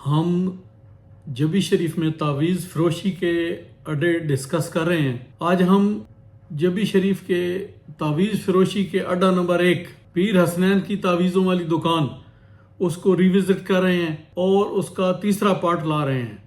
ہم جبی شریف میں تعویذ فروشی کے اڈے ڈسکس کر رہے ہیں۔ آج ہم جبی شریف کے تعویذ فروشی کے اڈا نمبر 1 پیر حسنین کی تعویذوں والی دکان اس کو ریوزٹ کر رہے ہیں اور اس کا تیسرا پارٹ لا رہے ہیں،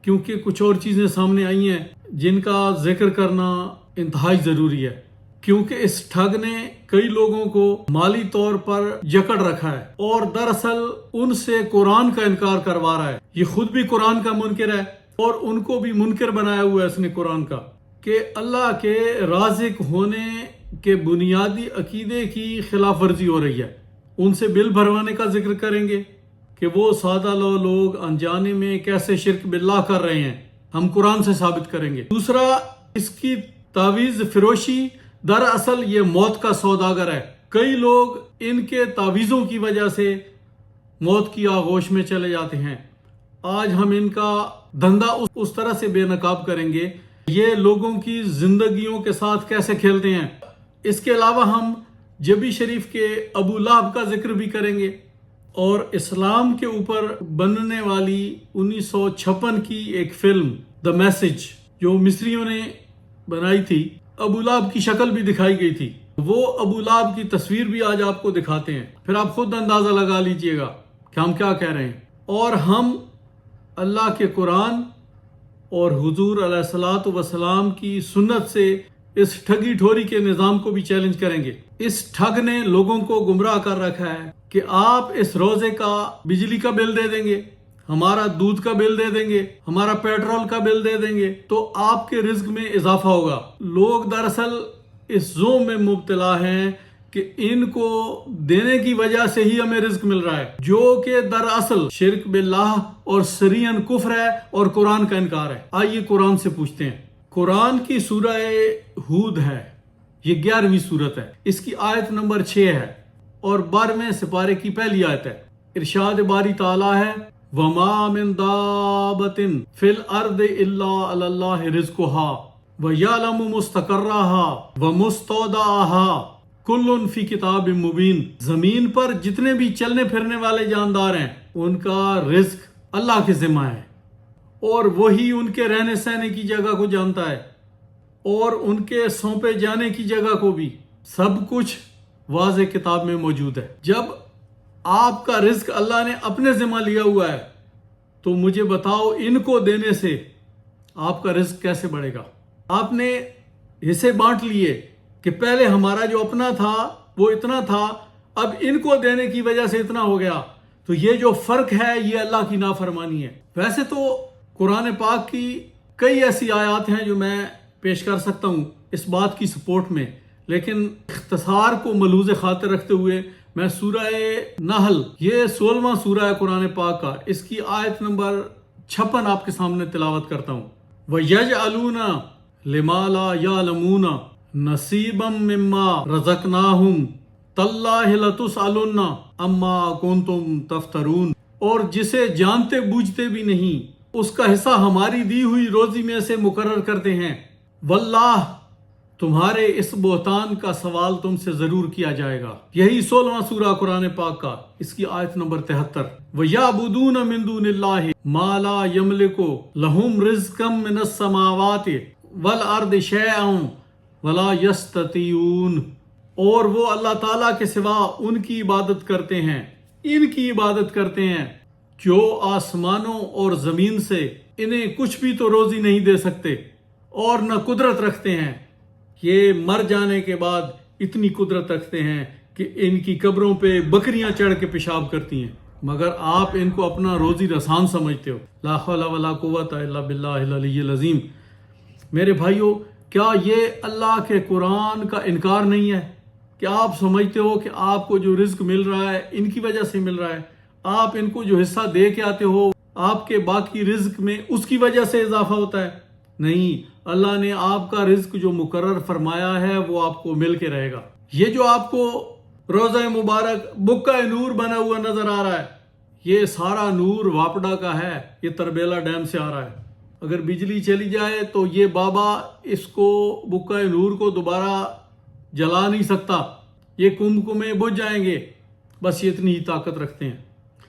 کیونکہ کچھ اور چیزیں سامنے آئی ہیں جن کا ذکر کرنا انتہائی ضروری ہے، کیونکہ اس ٹھگ نے کئی لوگوں کو مالی طور پر جکڑ رکھا ہے اور دراصل ان سے قرآن کا انکار کروا رہا ہے۔ یہ خود بھی قرآن کا منکر ہے اور ان کو بھی منکر بنایا ہوا ہے اس نے قرآن کا، کہ اللہ کے رازق ہونے کے بنیادی عقیدے کی خلاف ورزی ہو رہی ہے۔ ان سے بل بھروانے کا ذکر کریں گے کہ وہ سادہ لوگ انجانے میں کیسے شرک باللہ کر رہے ہیں، ہم قرآن سے ثابت کریں گے۔ دوسرا، اس کی تعویذ فروشی دراصل یہ موت کا سوداگر ہے۔ کئی لوگ ان کے تعویذوں کی وجہ سے موت کی آغوش میں چلے جاتے ہیں۔ آج ہم ان کا دھندا اس طرح سے بے نقاب کریں گے، یہ لوگوں کی زندگیوں کے ساتھ کیسے کھیلتے ہیں۔ اس کے علاوہ ہم جبی شریف کے ابو لہب کا ذکر بھی کریں گے اور اسلام کے اوپر بننے والی 1956 کی ایک فلم دا میسج جو مصریوں نے بنائی تھی، ابو لہب کی شکل بھی دکھائی گئی تھی، وہ ابو لہب کی تصویر بھی آج آپ کو دکھاتے ہیں، پھر آپ خود اندازہ لگا لیجئے گا کہ ہم کیا کہہ رہے ہیں۔ اور ہم اللہ کے قرآن اور حضور علیہ الصلوۃ والسلام کی سنت سے اس ٹھگی ٹھوری کے نظام کو بھی چیلنج کریں گے۔ اس ٹھگ نے لوگوں کو گمراہ کر رکھا ہے کہ آپ اس روزے کا بجلی کا بل دے دیں گے، ہمارا دودھ کا بل دے دیں گے، ہمارا پیٹرول کا بل دے دیں گے تو آپ کے رزق میں اضافہ ہوگا۔ لوگ دراصل اس زوم میں مبتلا ہیں کہ ان کو دینے کی وجہ سے ہی ہمیں رزق مل رہا ہے، جو کہ دراصل شرک باللہ اور سریعاً کفر ہے اور قرآن کا انکار ہے۔ آئیے قرآن سے پوچھتے ہیں۔ قرآن کی سورہ ہود ہے، یہ 11ویں سورت ہے، اس کی آیت نمبر 6 ہے اور 12ویں سپارے کی پہلی آیت ہے۔ ارشاد باری تعالیٰ ہے، وَمَا مِن دَابَّةٍ فِي الْأَرْضِ إِلَّا عَلَى اللَّهِ رِزْقُهَا وَيَعْلَمُ مُسْتَقَرَّهَا وَمُسْتَوْدَعَهَا کل فی کتاب مبین۔ زمین پر جتنے بھی چلنے پھرنے والے جاندار ہیں ان کا رزق اللہ کے ذمہ ہے اور وہی ان کے رہنے سہنے کی جگہ کو جانتا ہے اور ان کے سونپے جانے کی جگہ کو بھی، سب کچھ واضح کتاب میں موجود ہے۔ جب آپ کا رزق اللہ نے اپنے ذمہ لیا ہوا ہے تو مجھے بتاؤ ان کو دینے سے آپ کا رزق کیسے بڑھے گا؟ آپ نے حصے بانٹ لیے کہ پہلے ہمارا جو اپنا تھا وہ اتنا تھا، اب ان کو دینے کی وجہ سے اتنا ہو گیا، تو یہ جو فرق ہے یہ اللہ کی نافرمانی ہے۔ ویسے تو قرآن پاک کی کئی ایسی آیات ہیں جو میں پیش کر سکتا ہوں اس بات کی سپورٹ میں، لیکن اختصار کو ملحوظ خاطر رکھتے ہوئے میں سورہ نحل، یہ 16واں سورہ ہے قرآن پاک کا، اس کی آیت نمبر 56 آپ کے سامنے تلاوت کرتا ہوں۔ وَيَجْعَلُونَ لِمَا لَا يَعْلَمُونَ نَصِيبًا مِّمَّا رَزَقْنَاهُمْ تَاللَّهِ لَتُسْأَلُنَّ عَمَّا كُنتُمْ تَفْتَرُونَ، اور جسے جانتے بوجھتے بھی نہیں اس کا حصہ ہماری دی ہوئی روزی میں سے مقرر کرتے ہیں، واللہ تمہارے اس بہتان کا سوال تم سے ضرور کیا جائے گا۔ یہی 16واں سورہ قرآن پاک کا، اس کی آیت نمبر 73۔ وَيَعْبُدُونَ مِن دُونِ اللَّهِ مَا لَا يَمْلِكُ لَهُمْ رِزْقًا مِّنَ السَّمَاوَاتِ وَالْأَرْضِ شَيْئًا وَلَا يَسْتَطِيعُونَ، اور وہ اللہ تعالیٰ کے سوا ان کی عبادت کرتے ہیں، ان کی عبادت کرتے ہیں جو آسمانوں اور زمین سے انہیں کچھ بھی تو روزی نہیں دے سکتے اور نہ قدرت رکھتے ہیں۔ یہ مر جانے کے بعد اتنی قدرت رکھتے ہیں کہ ان کی قبروں پہ بکریاں چڑھ کے پیشاب کرتی ہیں، مگر آپ ان کو اپنا روزی رسان سمجھتے ہو۔ لا حول ولا قوت الا باللہ العلی العظیم۔ میرے بھائیو، کیا یہ اللہ کے قرآن کا انکار نہیں ہے کہ آپ سمجھتے ہو کہ آپ کو جو رزق مل رہا ہے ان کی وجہ سے مل رہا ہے، آپ ان کو جو حصہ دے کے آتے ہو آپ کے باقی رزق میں اس کی وجہ سے اضافہ ہوتا ہے؟ نہیں، اللہ نے آپ کا رزق جو مقرر فرمایا ہے وہ آپ کو مل کے رہے گا۔ یہ جو آپ کو روزہ مبارک بکہ نور بنا ہوا نظر آ رہا ہے، یہ سارا نور واپڈا کا ہے، یہ تربیلا ڈیم سے آ رہا ہے۔ اگر بجلی چلی جائے تو یہ بابا اس کو بکہ نور کو دوبارہ جلا نہیں سکتا، یہ کمکمے بجھ جائیں گے، بس یہ اتنی ہی طاقت رکھتے ہیں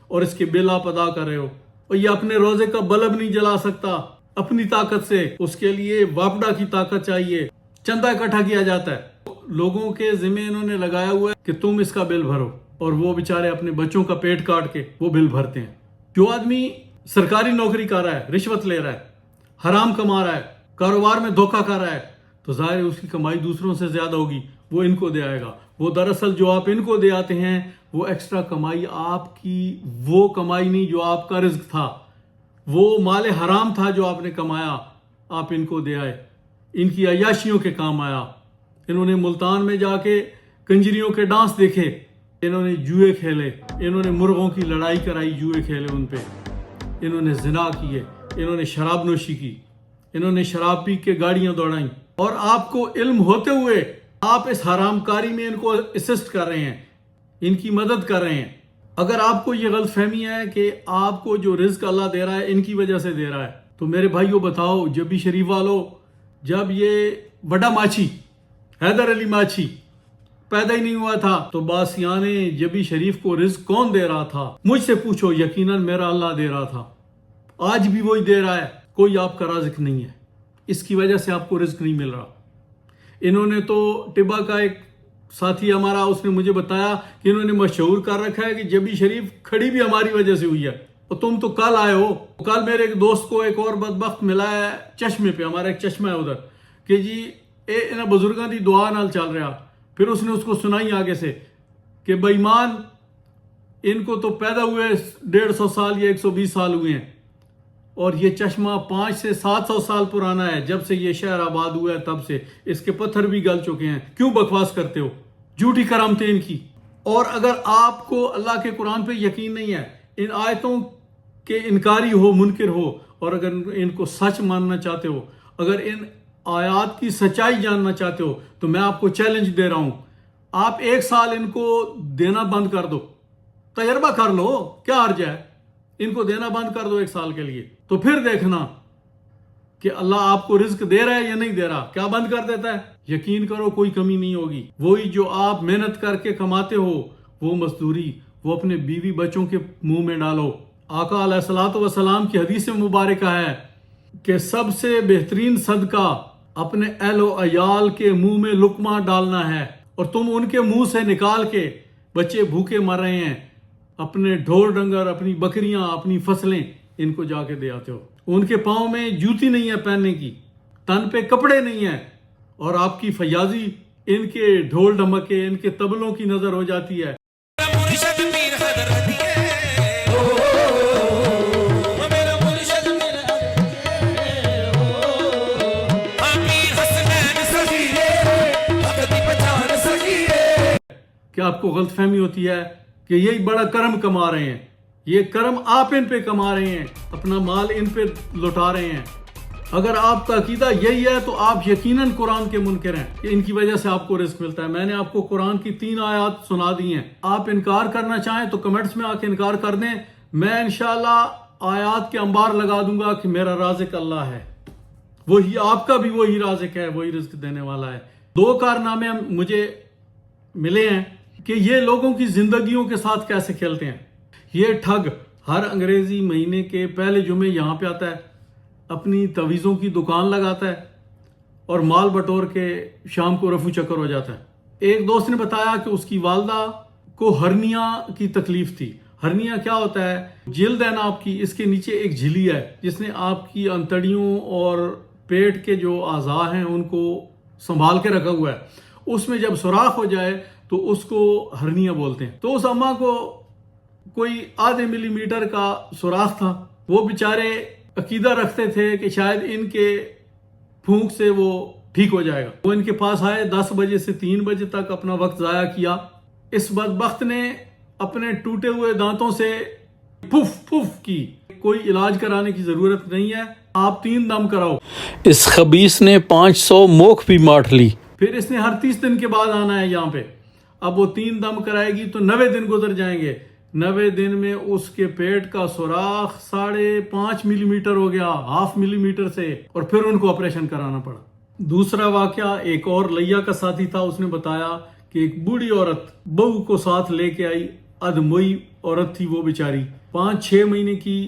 اور اس کے بل آپ ادا کر رہے ہو اور یہ اپنے روزے کا بلب نہیں جلا سکتا اپنی طاقت سے، اس کے لیے واپڈا کی طاقت چاہیے، چندہ اکٹھا کیا جاتا ہے، لوگوں کے ذمہ انہوں نے لگایا ہوا ہے کہ تم اس کا بل بھرو، اور وہ بیچارے اپنے بچوں کا پیٹ کاٹ کے وہ بل بھرتے ہیں۔ جو آدمی سرکاری نوکری کر رہا ہے، رشوت لے رہا ہے، حرام کما رہا ہے، کاروبار میں دھوکہ کر رہا ہے، تو ظاہر ہے اس کی کمائی دوسروں سے زیادہ ہوگی، وہ ان کو دے آئے گا۔ وہ دراصل جو آپ ان کو دے آتے ہیں وہ ایکسٹرا کمائی آپ کی وہ کمائی نہیں جو آپ کا رزق تھا، وہ مال حرام تھا جو آپ نے کمایا، آپ ان کو دے آئے، ان کی عیاشیوں کے کام آیا۔ انہوں نے ملتان میں جا کے کنجریوں کے ڈانس دیکھے، انہوں نے جوئے کھیلے، انہوں نے مرغوں کی لڑائی کرائی، جوئے کھیلے ان پہ، انہوں نے زنا کیے، انہوں نے شراب نوشی کی، انہوں نے شراب پی کے گاڑیاں دوڑائیں، اور آپ کو علم ہوتے ہوئے آپ اس حرام کاری میں ان کو اسسٹ کر رہے ہیں، ان کی مدد کر رہے ہیں۔ اگر آپ کو یہ غلط فہمی ہے کہ آپ کو جو رزق اللہ دے رہا ہے ان کی وجہ سے دے رہا ہے، تو میرے بھائیو بتاؤ، جبی شریف والوں، جب یہ بڑا ماچھی حیدر علی ماچھی پیدا ہی نہیں ہوا تھا تو باسیان جبی شریف کو رزق کون دے رہا تھا؟ مجھ سے پوچھو، یقیناً میرا اللہ دے رہا تھا، آج بھی وہی دے رہا ہے، کوئی آپ کا رازق نہیں ہے، اس کی وجہ سے آپ کو رزق نہیں مل رہا۔ انہوں نے تو ٹبا کا ایک ساتھی ہمارا، اس نے مجھے بتایا کہ انہوں نے مشہور کر رکھا ہے کہ جبی شریف کھڑی بھی ہماری وجہ سے ہوئی ہے، اور تم تو کل آئے ہو۔ کل میرے ایک دوست کو ایک اور بدبخت ملا ہے چشمے پہ، ہمارا ایک چشمہ ہے ادھر، کہ جی انہاں بزرگاں دی دعا نال چل رہا۔ پھر اس نے اس کو سنائی آگے سے کہ بے ایمان، ان کو تو پیدا ہوئے 150 سال یا 120 سال ہوئے ہیں، اور یہ چشمہ 500 سے 700 سال پرانا ہے، جب سے یہ شہر آباد ہوا ہے تب سے اس کے پتھر بھی گل چکے ہیں۔ کیوں بکواس کرتے ہو؟ جھوٹی کرامتیں ان کی۔ اور اگر آپ کو اللہ کے قرآن پہ یقین نہیں ہے، ان آیتوں کے انکاری ہو، منکر ہو، اور اگر ان کو سچ ماننا چاہتے ہو، اگر ان آیات کی سچائی جاننا چاہتے ہو، تو میں آپ کو چیلنج دے رہا ہوں، آپ 1 سال ان کو دینا بند کر دو، تجربہ کر لو، کیا حرج ہے؟ ان کو دینا بند کر دو 1 سال کے لیے، تو پھر دیکھنا کہ اللہ آپ کو رزق دے رہا ہے یا نہیں دے رہا۔ کیا بند کر دیتا ہے؟ یقین کرو کوئی کمی نہیں ہوگی۔ وہی جو آپ محنت کر کے کماتے ہو، وہ مزدوری وہ اپنے بیوی بچوں کے منہ میں ڈالو۔ آقا علیہ الصلوۃ والسلام کی حدیث مبارکہ ہے کہ سب سے بہترین صدقہ اپنے اہل و عیال کے منہ میں لقمہ ڈالنا ہے، اور تم ان کے منہ سے نکال کے، بچے بھوکے مر رہے ہیں، اپنے ڈھول ڈنگر، اپنی بکریاں، اپنی فصلیں ان کو جا کے دے آتے ہو۔ ان کے پاؤں میں جوتی نہیں ہے پہننے کی، تن پہ کپڑے نہیں ہیں، اور آپ کی فیاضی ان کے ڈھول ڈھمکے، ان کے طبلوں کی نظر ہو جاتی ہے۔ کہ آپ کو غلط فہمی ہوتی ہے کہ یہی بڑا کرم کما رہے ہیں، یہ کرم آپ ان پہ کما رہے ہیں، اپنا مال ان پہ لوٹا رہے ہیں۔ اگر آپ کا عقیدہ یہی ہے تو آپ یقیناً قرآن کے منکر ہیں کہ ان کی وجہ سے آپ کو رزق ملتا ہے۔ میں نے آپ کو قرآن کی 3 آیات سنا دی ہیں، آپ انکار کرنا چاہیں تو کمنٹس میں آ کے انکار کر دیں، میں انشاءاللہ آیات کے انبار لگا دوں گا کہ میرا رازق اللہ ہے، وہی آپ کا بھی وہی رازق ہے، وہی رزق دینے والا ہے۔ 2 کارنامے مجھے ملے ہیں کہ یہ لوگوں کی زندگیوں کے ساتھ کیسے کھیلتے ہیں۔ یہ ٹھگ ہر انگریزی مہینے کے پہلے جمعے یہاں پہ آتا ہے، اپنی تویزوں کی دکان لگاتا ہے، اور مال بٹور کے شام کو رفو چکر ہو جاتا ہے۔ ایک دوست نے بتایا کہ اس کی والدہ کو ہرنیا کی تکلیف تھی۔ ہرنیا کیا ہوتا ہے؟ جلد ہے نا آپ کی، اس کے نیچے ایک جھلی ہے جس نے آپ کی انتڑیوں اور پیٹ کے جو اعضاء ہیں ان کو سنبھال کے رکھا ہوا ہے۔ اس میں جب سوراخ ہو جائے تو اس کو ہرنیا بولتے ہیں۔ تو اس اماں کو کوئی آدھے ملی میٹر کا سوراخ تھا، وہ بیچارے عقیدہ رکھتے تھے کہ شاید ان کے پھونک سے وہ ٹھیک ہو جائے گا۔ وہ ان کے پاس آئے، 10 بجے سے 3 بجے تک اپنا وقت ضائع کیا۔ اس بدبخت نے اپنے ٹوٹے ہوئے دانتوں سے پھف پھف کی۔ کوئی علاج کرانے کی ضرورت نہیں ہے، آپ 3 دم کراؤ۔ اس خبیث نے 500 موکھ بھی ماٹ لی۔ پھر اس نے ہر 30 دن کے بعد آنا ہے یہاں پہ۔ اب وہ 3 دم کرائے گی تو 90 دن گزر جائیں گے۔ 90 دن میں اس کے پیٹ کا سوراخ 5.5 ملی میٹر ہو گیا، 0.5 ملی میٹر سے، اور پھر ان کو آپریشن کرانا پڑا۔ دوسرا واقعہ ایک اور لیا کا ساتھی تھا، اس نے بتایا کہ ایک بوڑھی عورت بہو کو ساتھ لے کے آئی، ادموئی عورت تھی وہ بیچاری، 5-6 مہینے کی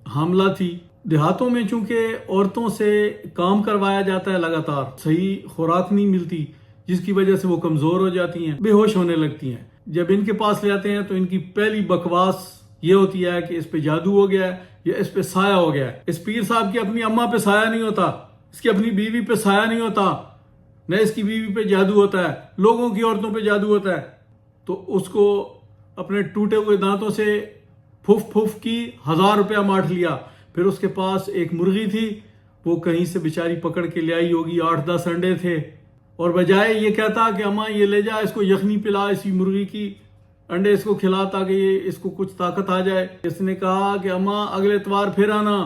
حاملہ تھی. دیہاتوں میں چونکہ عورتوں سے کام کروایا جاتا ہے لگاتار، صحیح خوراک نہیں ملتی، جس کی وجہ سے وہ کمزور ہو جاتی ہیں، بے ہوش ہونے لگتی ہیں. جب ان کے پاس لے آتے ہیں تو ان کی پہلی بکواس یہ ہوتی ہے کہ اس پہ جادو ہو گیا ہے یا اس پہ سایہ ہو گیا ہے. اس پیر صاحب کی اپنی اماں پہ سایہ نہیں ہوتا، اس کی اپنی بیوی پہ سایہ نہیں ہوتا، نہ اس کی بیوی پہ جادو ہوتا ہے، لوگوں کی عورتوں پہ جادو ہوتا ہے. تو اس کو اپنے ٹوٹے ہوئے دانتوں سے پھف پھف کی 1000 روپیہ ماٹ لیا. پھر اس کے پاس ایک مرغی تھی، وہ کہیں سے بیچاری پکڑ کے لے آئی ہوگی، 8-10 انڈے تھے، اور بجائے یہ کہتا کہ اماں یہ لے جا، اس کو یخنی پلا اسی مرغی کی، انڈے اس کو کھلا تاکہ یہ اس کو کچھ طاقت آ جائے. اس نے کہا کہ اماں اگلے اتوار پھر آنا،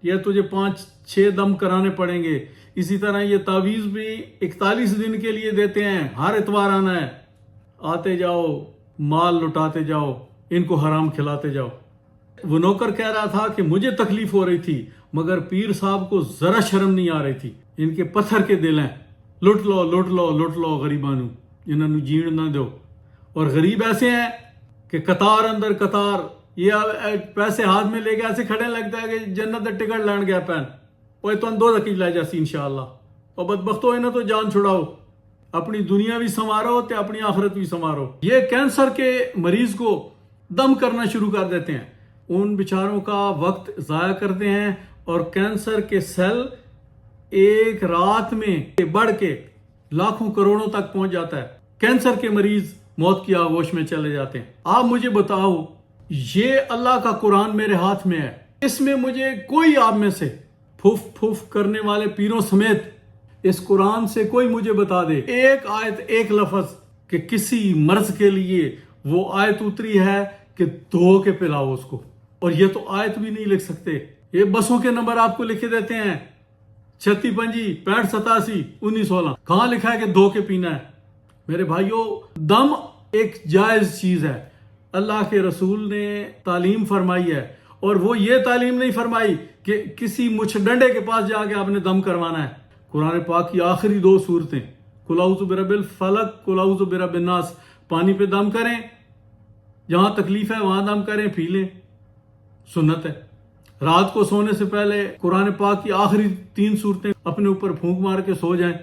یہ تجھے 5-6 دم کرانے پڑیں گے. اسی طرح یہ تعویذ بھی 41 دن کے لیے دیتے ہیں، ہر اتوار آنا ہے. آتے جاؤ، مال لٹاتے جاؤ، ان کو حرام کھلاتے جاؤ. وہ نوکر کہہ رہا تھا کہ مجھے تکلیف ہو رہی تھی، مگر پیر صاحب کو ذرا شرم نہیں آ رہی تھی. ان کے پتھر کے دل ہیں، لٹ لو لٹ لو لٹ لو غریبانو، انہوں جیڑ نہ دو. اور غریب ایسے ہیں کہ قطار اندر قطار، یہ پیسے ہاتھ میں لے کے ایسے کھڑے لگتا ہے کہ جنت دے ٹکٹ لین گیا پین وہ تو اندو رکھی لے جاسی انشاءاللہ. اور بدبختو انہیں تو جان چھڑاؤ، اپنی دنیا بھی سنوارو تے اپنی آخرت بھی سنوارو. یہ کینسر کے مریض کو دم کرنا شروع کر دیتے ہیں، ان بیچاروں کا وقت ضائع کرتے ہیں، اور کینسر کے سیل ایک رات میں بڑھ کے لاکھوں کروڑوں تک پہنچ جاتا ہے. کینسر کے مریض موت کی آغوش میں چلے جاتے ہیں. آپ مجھے بتاؤ، یہ اللہ کا قرآن میرے ہاتھ میں ہے، اس میں مجھے کوئی آپ میں سے پھف پھف کرنے والے پیروں سمیت اس قرآن سے کوئی مجھے بتا دے ایک آیت، ایک لفظ کہ کسی مرض کے لیے وہ آیت اتری ہے کہ دھو کے پلاؤ اس کو. اور یہ تو آیت بھی نہیں لکھ سکتے، یہ بسوں کے نمبر آپ کو لکھے دیتے ہیں 36 25 65 87 19 16. کہاں لکھا ہے کہ دھو کے پینا ہے؟ میرے بھائیوں، دم ایک جائز چیز ہے، اللہ کے رسول نے تعلیم فرمائی ہے. اور وہ یہ تعلیم نہیں فرمائی کہ کسی مچھ ڈنڈے کے پاس جا کے آپ نے دم کروانا ہے. قرآن پاک کی آخری 2 سورتیں قل اعوذ برب الفلق، قل اعوذ برب الناس، پانی پہ دم کریں، جہاں تکلیف ہے وہاں دم کریں، پی لیں، سنت ہے. رات کو سونے سے پہلے قرآن پاک کی آخری 3 سورتیں اپنے اوپر پھونک مار کے سو جائیں.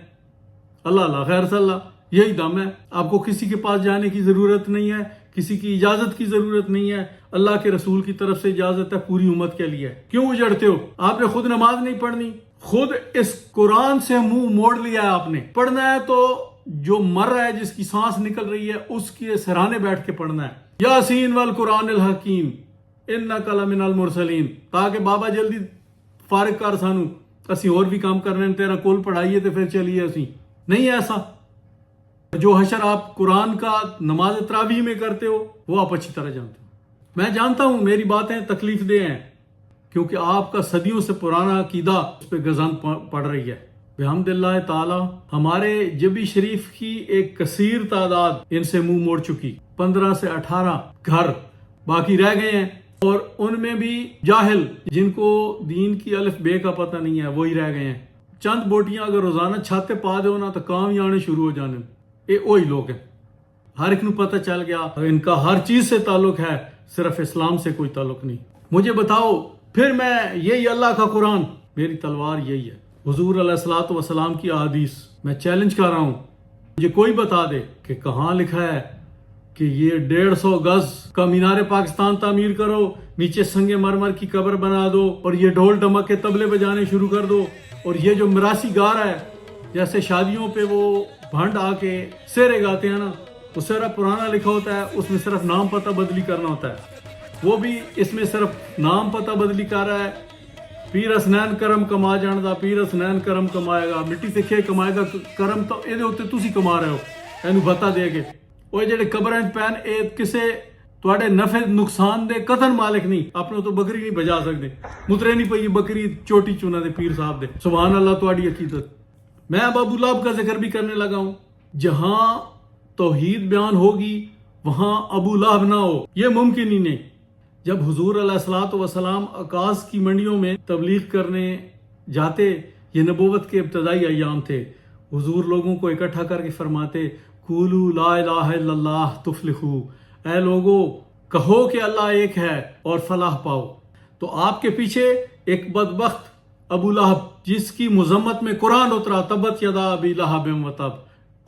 اللہ اللہ خیر صلی اللہ، یہی دم ہے. آپ کو کسی کے پاس جانے کی ضرورت نہیں ہے، کسی کی اجازت کی ضرورت نہیں ہے. اللہ کے رسول کی طرف سے اجازت ہے، پوری امت کے لیے. کیوں اجڑتے ہو؟ آپ نے خود نماز نہیں پڑھنی، خود اس قرآن سے منہ موڑ لیا ہے. آپ نے پڑھنا ہے تو جو مر رہا ہے، جس کی سانس نکل رہی ہے، اس کے سرانے بیٹھ کے پڑھنا ہے. یاسین والقرآن الحکیم انک لمن المرسلین، تاکہ بابا جلدی فارغ کر سانو، اسی اور بھی کام کرنے تیرا کول پڑھائیے تو پھر چلیے. اسی نہیں ایسا. جو حشر آپ قرآن کا نماز تراویح میں کرتے ہو وہ آپ اچھی طرح جانتے ہو. میں جانتا ہوں میری باتیں تکلیف دہ ہیں، کیونکہ آپ کا صدیوں سے پرانا عقیدہ اس پہ گزند پڑ رہی ہے. بحمد اللہ تعالی ہمارے جبی شریف کی ایک کثیر تعداد ان سے منہ موڑ چکی. 15 سے 18 گھر باقی رہ گئے ہیں، اور ان میں بھی جاہل جن کو دین کی الف بے کا پتہ نہیں ہے وہی رہ گئے ہیں. چند بوٹیاں اگر روزانہ چھاتے پا دو نا تو کام ہی آنے شروع ہو جانے. یہ وہی لوگ ہیں، ہر ایک نو پتہ چل گیا ان کا ہر چیز سے تعلق ہے، صرف اسلام سے کوئی تعلق نہیں. مجھے بتاؤ پھر میں یہی اللہ کا قرآن، میری تلوار یہی ہے، حضور علیہ الصلوۃ والسلام کی احادیث. میں چیلنج کر رہا ہوں، مجھے کوئی بتا دے کہ کہاں لکھا ہے کہ یہ 150 گز کا مینار پاکستان تعمیر کرو، نیچے سنگ مرمر کی قبر بنا دو، اور یہ ڈھول ڈمک کے طبلے بجانے شروع کر دو. اور یہ جو مراسی گار ہے، جیسے شادیوں پہ وہ بھنڈ آ کے سیرے گاتے ہیں نا، وہ سیرا پرانا لکھا ہوتا ہے، اس میں صرف نام پتہ بدلی کرنا ہوتا ہے. وہ بھی اس میں صرف نام پتہ بدلی کر رہا ہے. پیر حسنین کرم کما جاندا، پیر حسنین کرم کمائے گا، مٹی تے کھے کمائے گا کرم، تو یہ ہوتے تسی کما رہے ہو، اینو بتا دے گے. وہ جڑے قبراں پین اے کسے تواڈے نفع نقصان دے قطن مالک نہیں. اپنے تو بکری نہیں بجا سکتے، مترے نہیں پئی بکری چوٹی چونا دے پیر صاحب دے. سبحان اللہ تواڈی عقیدت. میں اب ابو لہب کا ذکر بھی کرنے لگا ہوں. جہاں توحید بیان ہوگی وہاں ابو لہب نہ ہو، یہ ممکن ہی نہیں. جب حضور علیہ الصلوۃ والسلام عکاظ کی منڈیوں میں تبلیغ کرنے جاتے، یہ نبوت کے ابتدائی ایام تھے، حضور لوگوں کو اکٹھا کر کے فرماتے قولوا لا الہ الا اللہ تفلحوا، اے لوگو کہو کہ اللہ ایک ہے اور فلاح پاؤ. تو آپ کے پیچھے ایک بدبخت ابو لہب جس کی مذمت میں قرآن اترا تبت یدا ابی لہب وتب،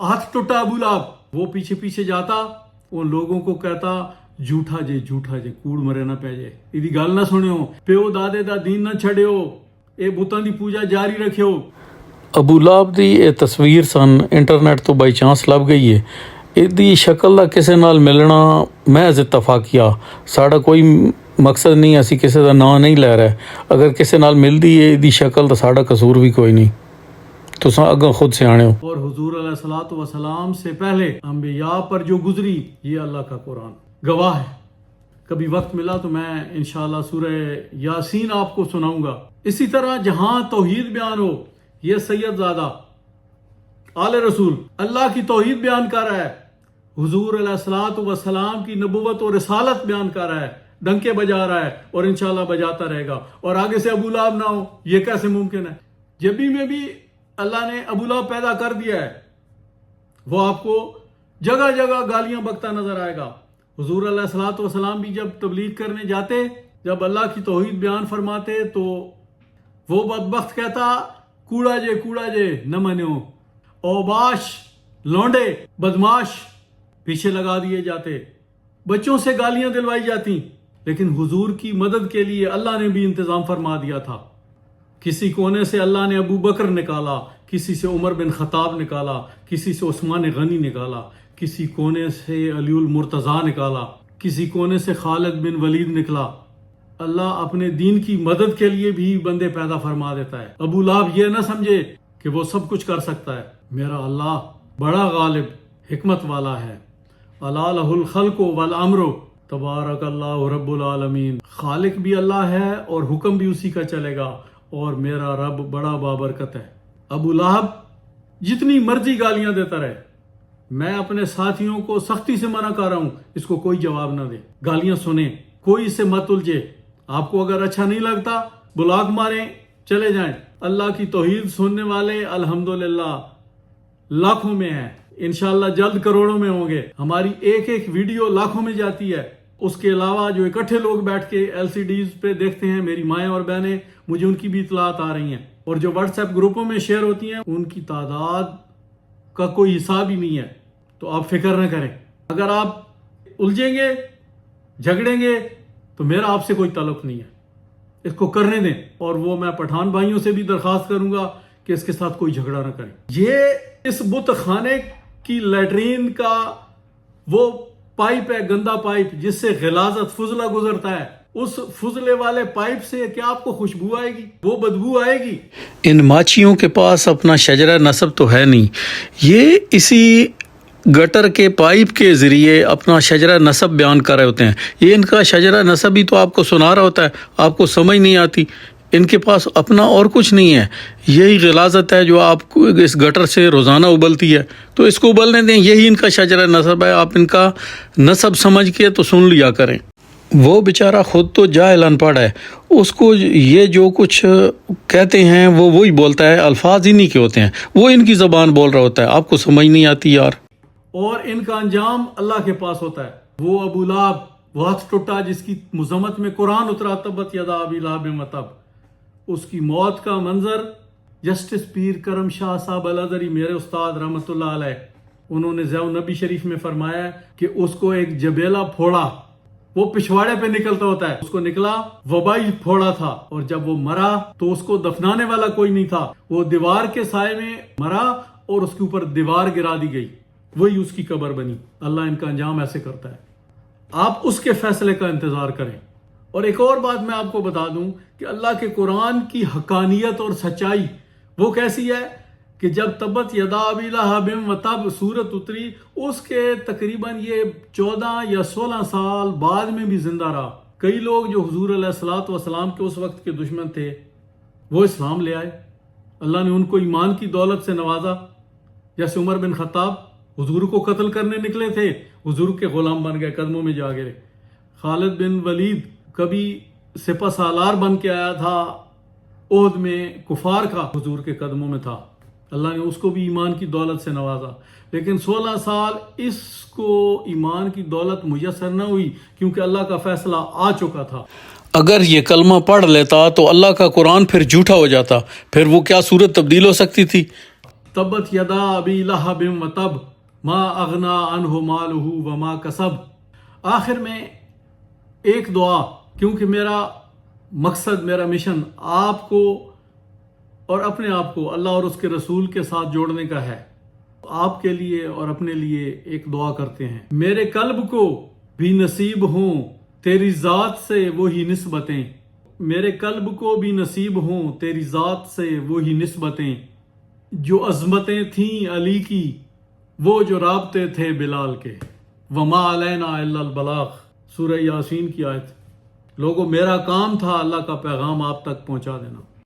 ہاتھ ٹوٹا ابو لہب، وہ پیچھے پیچھے جاتا ان لوگوں کو کہتا جھوٹا جے کوڑ مرے نہ پہ جے، ایدی گل نہ سنیو، پیو دادے دا دین نہ چھڑیو، اے بتاں دی پوجا جاری رکھیو۔ ابو لہب دی اے تصویر سن انٹرنیٹ تو بائی چانس لب گئی ہے، ایدی شکل دا کسے نال ملنا محض اتفاقیہ، ساڑا کوئی مقصد نہیں، اسی کسی دا نام نہیں لے رہے، اگر کسی نال ملدی ہے ایدی شکل تو ساڑا قصور بھی کوئی نہیں، تو اگاں خود سے آنے ہو۔ اور حضور علیہ الصلوۃ والسلام سے پہلے انبیاء پر جو گزری یہ اللہ کا قرآن گواہ ہے۔ کبھی وقت ملا تو میں انشاءاللہ سورہ یاسین آپ کو سناؤں گا۔ اسی طرح جہاں توحید بیان ہو، یہ سید زادہ آل رسول اللہ کی توحید بیان کر رہا ہے، حضور علیہ الصلوۃ والسلام کی نبوت اور رسالت بیان کر رہا ہے، ڈنکے بجا رہا ہے اور انشاءاللہ بجاتا رہے گا، اور آگے سے ابو لہب نہ ہو، یہ کیسے ممکن ہے؟ جبھی میں بھی اللہ نے ابو لہب پیدا کر دیا ہے، وہ آپ کو جگہ جگہ گالیاں بکتا نظر آئے گا۔ حضور علیہ الصلوۃ والسلام بھی جب تبلیغ کرنے جاتے، جب اللہ کی توحید بیان فرماتے تو وہ بدبخت کہتا کوڑا جے نہ منو، اوباش لونڈے بدماش پیچھے لگا دیے جاتے، بچوں سے گالیاں دلوائی جاتی، لیکن حضور کی مدد کے لیے اللہ نے بھی انتظام فرما دیا تھا۔ کسی کونے سے اللہ نے ابو بکر نکالا، کسی سے عمر بن خطاب نکالا، کسی سے عثمان غنی نکالا، کسی کونے سے علی المرتضیٰ نکالا، کسی کونے سے خالد بن ولید نکلا۔ اللہ اپنے دین کی مدد کے لیے بھی بندے پیدا فرما دیتا ہے۔ ابو لہب یہ نہ سمجھے کہ وہ سب کچھ کر سکتا ہے، میرا اللہ بڑا غالب حکمت والا ہے۔ الا لہ الخلق والامر تبارک اللہ رب العالمین، خالق بھی اللہ ہے اور حکم بھی اسی کا چلے گا، اور میرا رب بڑا بابرکت ہے۔ ابو لہب جتنی مرضی گالیاں دیتا رہے، میں اپنے ساتھیوں کو سختی سے منع کر رہا ہوں اس کو کوئی جواب نہ دے، گالیاں سنیں، کوئی اس سے مت الجھے۔ آپ کو اگر اچھا نہیں لگتا بلاک ماریں، چلے جائیں۔ اللہ کی توحید سننے والے الحمدللہ لاکھوں میں ہیں، انشاءاللہ جلد کروڑوں میں ہوں گے۔ ہماری ایک ایک ویڈیو لاکھوں میں جاتی ہے۔ اس کے علاوہ جو اکٹھے لوگ بیٹھ کے LCDs پہ دیکھتے ہیں، میری مائیں اور بہنیں، مجھے ان کی بھی اطلاعات آ رہی ہیں، اور جو واٹس ایپ گروپوں میں شیئر ہوتی ہیں ان کی تعداد کا کوئی حساب ہی نہیں ہے۔ تو آپ فکر نہ کریں، اگر آپ الجھیں گے جھگڑیں گے تو میرا آپ سے کوئی تعلق نہیں ہے، اس کو کرنے دیں۔ اور وہ میں پٹھان بھائیوں سے بھی درخواست کروں گا کہ اس کے ساتھ کوئی جھگڑا نہ کریں۔ یہ اس بت خانے کی لیٹرین کا وہ پائپ ہے، گندا پائپ، جس سے غلاظت فضلہ گزرتا ہے، اس فضلے والے پائپ سے کیا آپ کو خوشبو آئے گی؟ وہ بدبو آئے گی۔ ان ماچھیوں کے پاس اپنا شجرہ نسب تو ہے نہیں، یہ اسی گٹر کے پائپ کے ذریعے اپنا شجرہ نسب بیان کر رہے ہوتے ہیں۔ یہ ان کا شجرہ نسب ہی تو آپ کو سنا رہا ہوتا ہے، آپ کو سمجھ نہیں آتی۔ ان کے پاس اپنا اور کچھ نہیں ہے، یہی غلاظت ہے جو آپ کو اس گٹر سے روزانہ ابلتی ہے، تو اس کو ابلنے دیں، یہی ان کا شجرہ نسب ہے۔ آپ ان کا نسب سمجھ کے تو سن لیا کریں۔ وہ بیچارہ خود تو جاہل ان پڑھ ہے، اس کو یہ جو کچھ کہتے ہیں وہ وہی بولتا ہے، الفاظ انہی کے ہوتے ہیں، وہ ان کی زبان بول رہا ہوتا ہے، آپ کو سمجھ نہیں آتی یار۔ اور ان کا انجام اللہ کے پاس ہوتا ہے۔ وہ ابو لہب، وہ ہاتھ ٹوٹا جس کی مذمت میں قرآن اترا تبت یدا ابی لہب وتب، اس کی موت کا منظر جسٹس پیر کرم شاہ صاحب الازہری، میرے استاد رحمۃ اللہ علیہ، انہوں نے ضیاء النبی شریف میں فرمایا ہے کہ اس کو ایک جبیلا پھوڑا، وہ پچھواڑے پہ نکلتا ہوتا ہے، اس کو نکلا وبائی پھوڑا تھا، اور جب وہ مرا تو اس کو دفنانے والا کوئی نہیں تھا، وہ دیوار کے سائے میں مرا اور اس کے اوپر دیوار گرا دی گئی، وہی اس کی قبر بنی۔ اللہ ان کا انجام ایسے کرتا ہے، آپ اس کے فیصلے کا انتظار کریں۔ اور ایک اور بات میں آپ کو بتا دوں کہ اللہ کے قرآن کی حقانیت اور سچائی وہ کیسی ہے کہ جب تبت یدا ابی لہب وتب سورت اتری، اس کے تقریباً یہ 14 یا 16 سال بعد میں بھی زندہ رہا۔ کئی لوگ جو حضور علیہ الصلوۃ والسلام کے اس وقت کے دشمن تھے وہ اسلام لے آئے، اللہ نے ان کو ایمان کی دولت سے نوازا۔ جیسے عمر بن خطاب حضور کو قتل کرنے نکلے تھے، حضور کے غلام بن گئے، قدموں میں جا گرے۔ خالد بن ولید کبھی سپہ سالار بن کے آیا تھا، عہد میں کفار کا، حضور کے قدموں میں تھا، اللہ نے اس کو بھی ایمان کی دولت سے نوازا۔ لیکن 16 سال اس کو ایمان کی دولت میسر نہ ہوئی کیونکہ اللہ کا فیصلہ آ چکا تھا۔ اگر یہ کلمہ پڑھ لیتا تو اللہ کا قرآن پھر جھوٹا ہو جاتا، پھر وہ کیا صورت تبدیل ہو سکتی تھی؟ تبت یدا ابی لہب وتب ما اغنا عنہ مالہ وما کسب۔ آخر میں ایک دعا، کیونکہ میرا مقصد، میرا مشن آپ کو اور اپنے آپ کو اللہ اور اس کے رسول کے ساتھ جوڑنے کا ہے، آپ کے لیے اور اپنے لیے ایک دعا کرتے ہیں۔ میرے قلب کو بھی نصیب ہوں تیری ذات سے وہی نسبتیں، میرے قلب کو بھی نصیب ہوں تیری ذات سے وہی نسبتیں، جو عظمتیں تھیں علی کی وہ جو رابطے تھے بلال کے، وما علینا الا البلاغ، سورہ یاسین کی آیت۔ لوگوں، میرا کام تھا اللہ کا پیغام آپ تک پہنچا دینا۔